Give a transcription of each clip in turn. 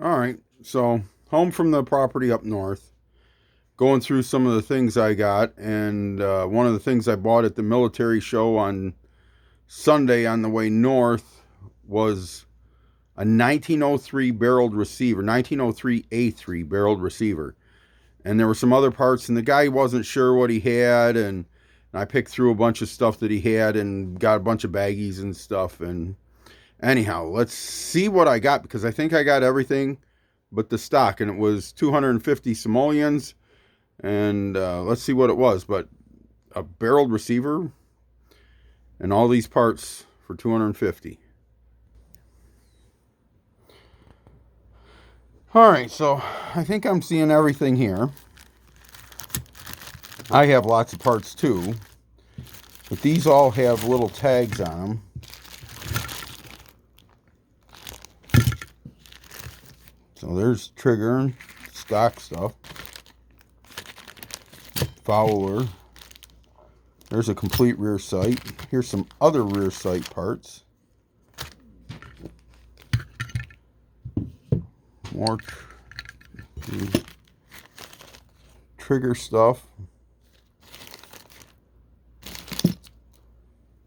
All right, so home from the property up north, going through some of the things I got, and one of the things I bought at the military show on Sunday on the way north was a 1903 barreled receiver, 1903 A3 barreled receiver. And there were some other parts, and the guy wasn't sure what he had, and I picked through a bunch of stuff that he had and got a bunch of baggies and stuff. And anyhow, let's see what I got, because I think I got everything but the stock, and it was 250 simoleons, and let's see what it was. But a barreled receiver and all these parts for 250. All right, so I think I'm seeing everything here. I have lots of parts too, but these all have little tags on them. So there's trigger, stock stuff, follower. There's a complete rear sight. Here's some other rear sight parts. More trigger stuff.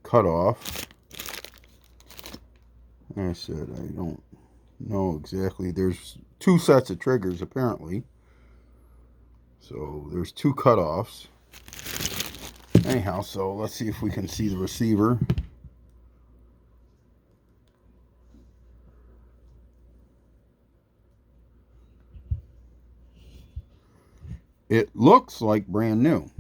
Cut off. Like I said, I don't know exactly. There's two sets of triggers apparently. So there's two cutoffs. Anyhow, so let's see if we can see the receiver. It looks like brand new.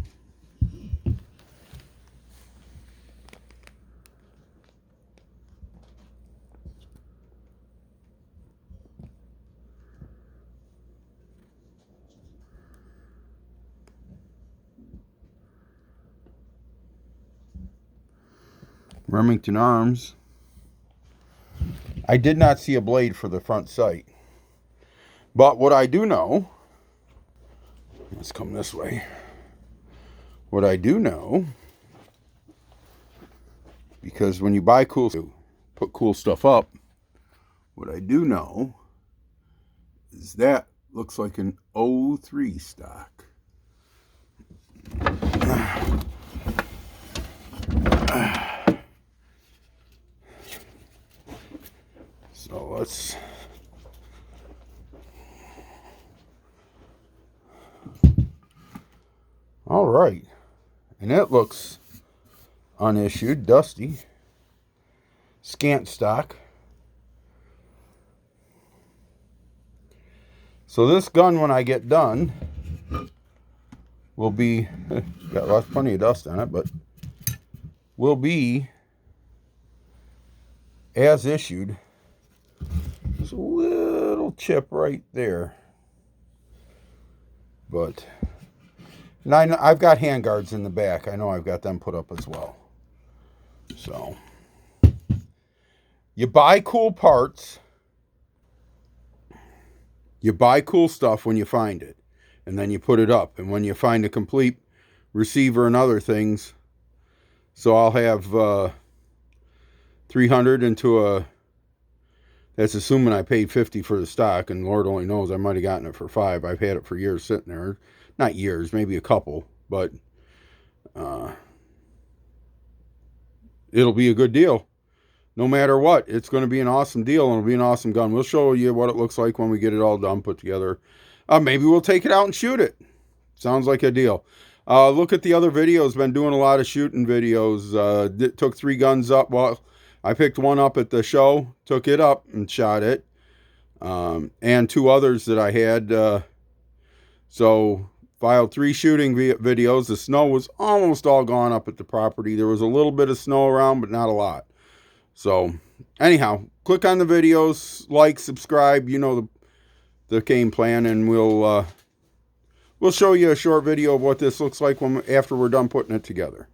Remington arms. I did not see a blade for the front sight. But what I do know, let's come this way. What I do know, because when you buy cool, put cool stuff up, what I do know is that looks like an 03 stock. So let's all right, and it looks unissued, dusty, scant stock. So this gun, when I get done, will be got plenty of dust on it, but will be as issued. There's a little chip right there, but and I've got handguards in the back. I know I've got them put up as well. So you buy cool parts, you buy cool stuff when you find it, and then you put it up. And when you find a complete receiver and other things, so I'll have 300 into a, that's assuming I paid 50 for the stock, and Lord only knows, I might have gotten it for 5. I've had it for years sitting there. Not years, maybe a couple, but it'll be a good deal. No matter what, it's going to be an awesome deal, and it'll be an awesome gun. We'll show you what it looks like when we get it all done, put together. Maybe we'll take it out and shoot it. Sounds like a deal. Look at the other videos. Been doing a lot of shooting videos. Took 3 guns up. Well, I picked one up at the show, took it up and shot it. And 2 others that I had. So filed 3 shooting videos. The snow was almost all gone up at the property. There was a little bit of snow around, but not a lot. So anyhow, click on the videos, like, subscribe. You know the game plan, and we'll show you a short video of what this looks like after we're done putting it together.